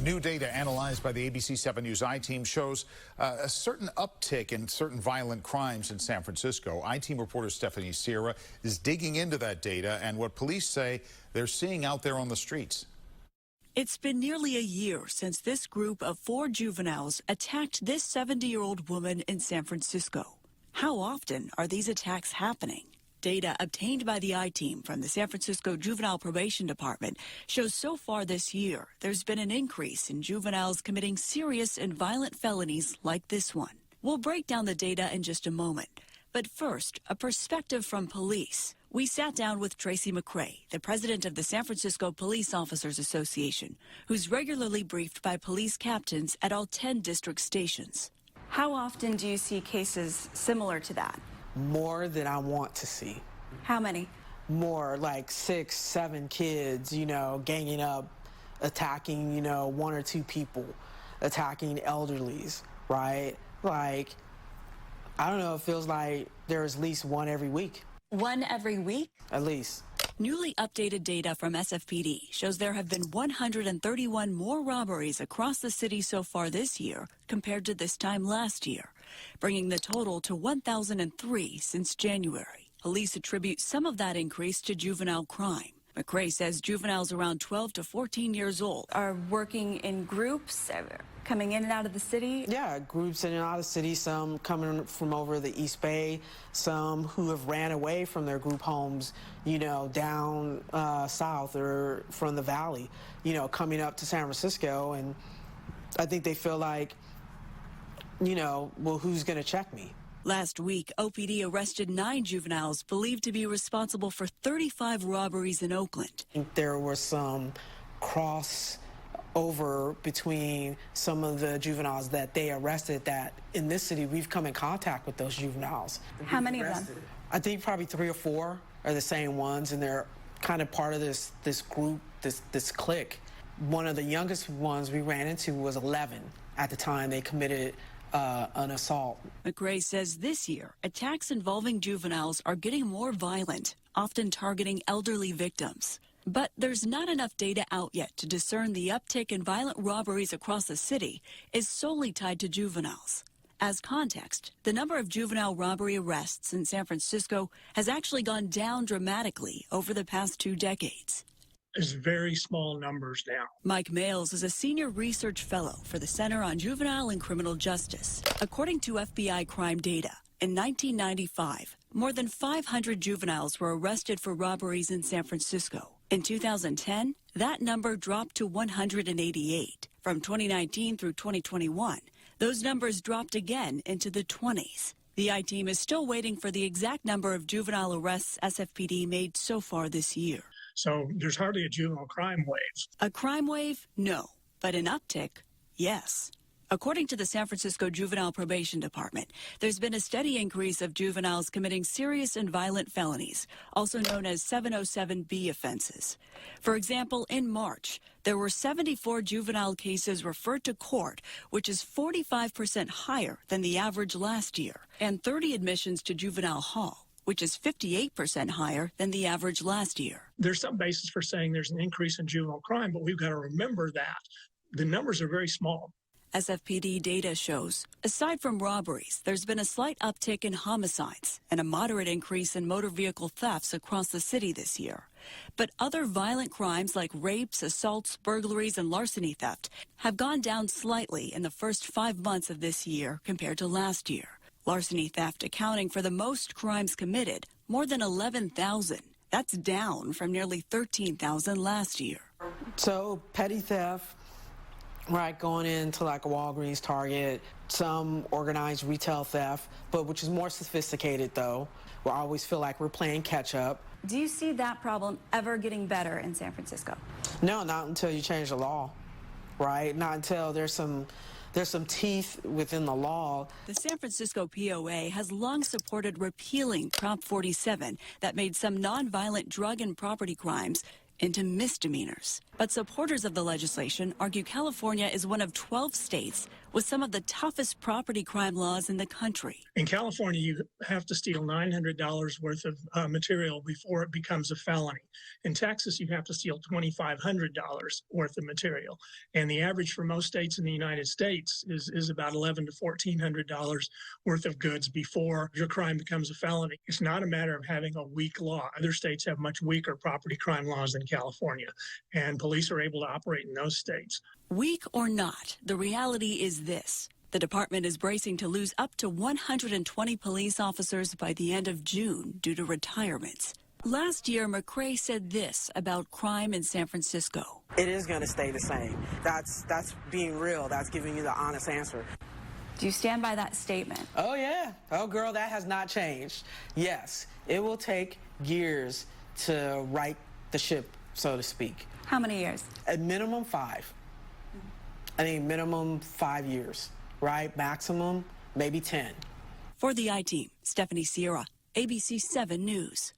New data analyzed by the ABC 7 News I-Team shows a certain uptick in certain violent crimes in San Francisco. I-Team reporter Stephanie Sierra is digging into that data and what police say they're seeing out there on the streets. It's been nearly a year since this group of 4 juveniles attacked this 70-year-old woman in San Francisco. How often are these attacks happening? Data obtained by the I-Team from the San Francisco Juvenile Probation Department shows so far this year there's been an increase in juveniles committing serious and violent felonies like this one. We'll break down the data in just a moment. But first, a perspective from police. We sat down with Tracy McCray, the president of the San Francisco Police Officers Association, who's regularly briefed by police captains at all 10 district stations. How often do you see cases similar to that? More than I want to see. How many? More, like 6, 7 kids, ganging up, attacking, 1 or 2 people, attacking elderlies, right? Like, I don't know, it feels like there's at least 1 every week. 1 every week? At least. Newly updated data from SFPD shows there have been 131 more robberies across the city so far this year compared to this time last year, bringing the total to 1,003 since January. Police attribute some of that increase to juvenile crime. McCray says juveniles around 12 to 14 years old are working in groups, coming in and out of the city? Yeah, groups in and out of the city, some coming from over the East Bay, some who have ran away from their group homes, down south or from the valley, coming up to San Francisco. And I think they feel like, well, who's going to check me? Last week, OPD arrested 9 juveniles believed to be responsible for 35 robberies in Oakland. I think there was some crossover between some of the juveniles that they arrested that in this city we've come in contact with those juveniles. How many of them? I think probably 3 or 4 are the same ones, and they're kind of part of this group, this clique. One of the youngest ones we ran into was 11 at the time they committed an assault. McCray says this year, attacks involving juveniles are getting more violent, often targeting elderly victims. But there's not enough data out yet to discern the uptick in violent robberies across the city is solely tied to juveniles. As context, the number of juvenile robbery arrests in San Francisco has actually gone down dramatically over the past 2 decades. Is very small numbers now. Mike Males is a senior research fellow for the Center on Juvenile and Criminal Justice. According to FBI crime data, in 1995, more than 500 juveniles were arrested for robberies in San Francisco. In 2010, that number dropped to 188. From 2019 through 2021, those numbers dropped again into the 20s. The I-Team is still waiting for the exact number of juvenile arrests SFPD made so far this year. So there's hardly a juvenile crime wave. A crime wave? No. But an uptick? Yes. According to the San Francisco Juvenile Probation Department, there's been a steady increase of juveniles committing serious and violent felonies, also known as 707B offenses. For example, in March, there were 74 juvenile cases referred to court, which is 45% higher than the average last year, and 30 admissions to juvenile hall, which is 58% higher than the average last year. There's some basis for saying there's an increase in juvenile crime, but we've got to remember that the numbers are very small. SFPD data shows, aside from robberies, there's been a slight uptick in homicides and a moderate increase in motor vehicle thefts across the city this year. But other violent crimes like rapes, assaults, burglaries, and larceny theft have gone down slightly in the first 5 months of this year compared to last year. Larceny theft accounting for the most crimes committed, more than 11,000. That's down from nearly 13,000 last year. So petty theft, right, going into like a Walgreens, Target, some organized retail theft, but which is more sophisticated though. We always feel like we're playing catch up. Do you see that problem ever getting better in San Francisco? No, not until you change the law, right? Not until there's some teeth within the law. The San Francisco POA has long supported repealing Prop 47 that made some nonviolent drug and property crimes into misdemeanors. But supporters of the legislation argue California is one of 12 states with some of the toughest property crime laws in the country. In California, you have to steal $900 worth of material before it becomes a felony. In Texas, you have to steal $2,500 worth of material. And the average for most states in the United States is about $1,100 to $1,400 worth of goods before your crime becomes a felony. It's not a matter of having a weak law. Other states have much weaker property crime laws than California, and police are able to operate in those states. Weak or not, the reality is this. The department is bracing to lose up to 120 police officers by the end of June due to retirements. Last year, McCrae said this about crime in San Francisco. It is going to stay the same. That's being real. That's giving you the honest answer. Do you stand by that statement? Oh, yeah. Oh, girl, that has not changed. Yes, it will take years to right the ship, so to speak. How many years? At minimum 5. I think minimum 5 years, right? Maximum, maybe 10. For the I-Team, Stephanie Sierra, ABC 7 News.